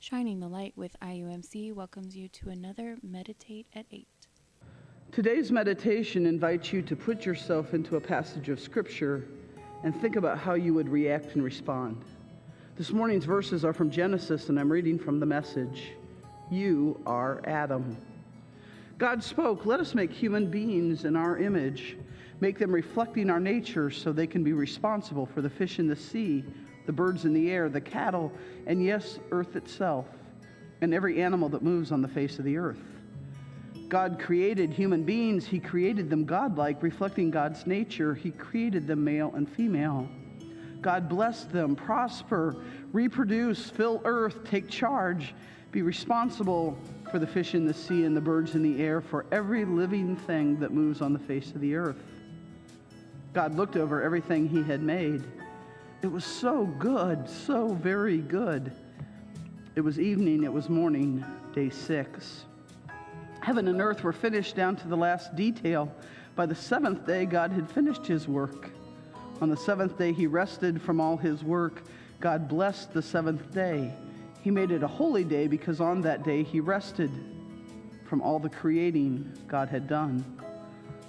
Shining the Light with IUMC welcomes you to another Meditate at 8. Today's meditation invites you to put yourself into a passage of Scripture and think about how you would react and respond. This morning's verses are from Genesis, and I'm reading from the Message. You are Adam. God spoke, "Let us make human beings in our image, make them reflecting our nature so they can be responsible for the fish in the sea, the birds in the air, the cattle, and yes, earth itself, and every animal that moves on the face of the earth." God created human beings. He created them godlike, reflecting God's nature. He created them male and female. God blessed them, prosper, reproduce, fill earth, take charge, be responsible for the fish in the sea and the birds in the air, for every living thing that moves on the face of the earth. God looked over everything he had made. It was so good, so very good. It was evening, it was morning, day 6. Heaven and earth were finished down to the last detail. By the 7th day, God had finished his work. On the 7th day, he rested from all his work. God blessed the 7th day. He made it a holy day because on that day he rested from all the creating God had done.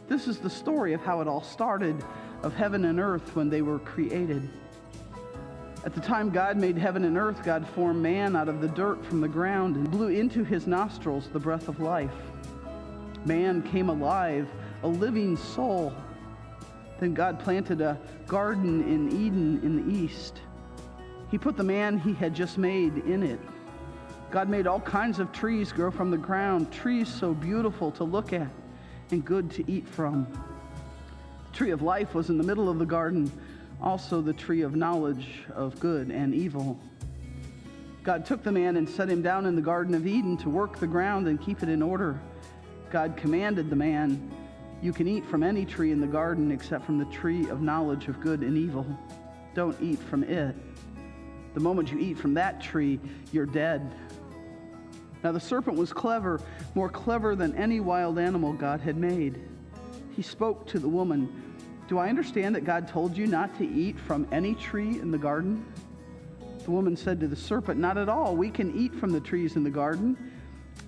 This is the story of how it all started, of heaven and earth when they were created. At the time God made heaven and earth, God formed man out of the dirt from the ground and blew into his nostrils the breath of life. Man came alive, a living soul. Then God planted a garden in Eden in the east. He put the man he had just made in it. God made all kinds of trees grow from the ground, trees so beautiful to look at and good to eat from. The tree of life was in the middle of the garden, also the tree of knowledge of good and evil. God took the man and set him down in the Garden of Eden to work the ground and keep it in order. God commanded the man, "You can eat from any tree in the garden except from the tree of knowledge of good and evil. Don't eat from it. The moment you eat from that tree, you're dead." Now the serpent was clever, more clever than any wild animal God had made. He spoke to the woman, "Do I understand that God told you not to eat from any tree in the garden?" The woman said to the serpent, "Not at all. We can eat from the trees in the garden.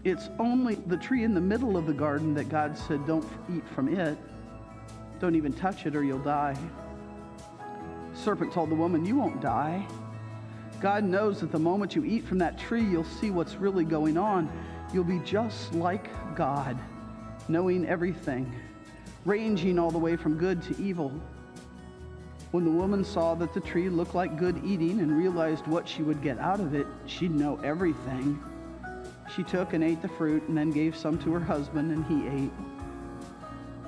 It's only the tree in the middle of the garden that God said don't eat from it. Don't even touch it or you'll die." The serpent told the woman, "You won't die. God knows that the moment you eat from that tree, you'll see what's really going on. You'll be just like God, knowing everything, ranging all the way from good to evil." When the woman saw that the tree looked like good eating and realized what she would get out of it, she'd know everything. She took and ate the fruit and then gave some to her husband, and he ate.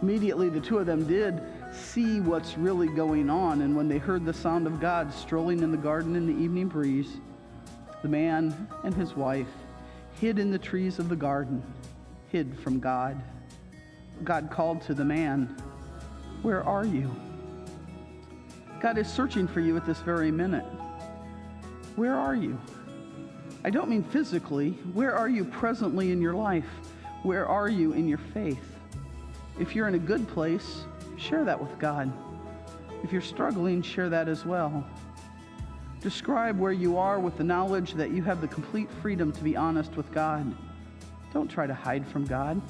Immediately the two of them did see what's really going on, and when they heard the sound of God strolling in the garden in the evening breeze, the man and his wife hid in the trees of the garden, hid from God. God called to the man, "Where are you?" God is searching for you at this very minute. Where are you? I don't mean physically. Where are you presently in your life? Where are you in your faith? If you're in a good place, share that with God. If you're struggling, share that as well. Describe where you are with the knowledge that you have the complete freedom to be honest with God. Don't try to hide from God.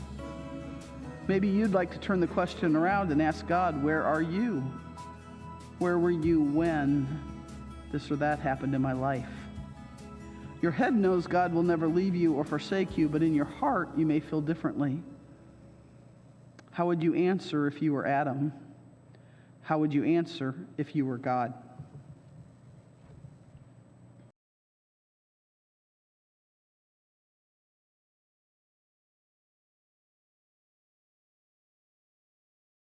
Maybe you'd like to turn the question around and ask God, "Where are you? Where were you when this or that happened in my life?" Your head knows God will never leave you or forsake you, but in your heart you may feel differently. How would you answer if you were Adam? How would you answer if you were God?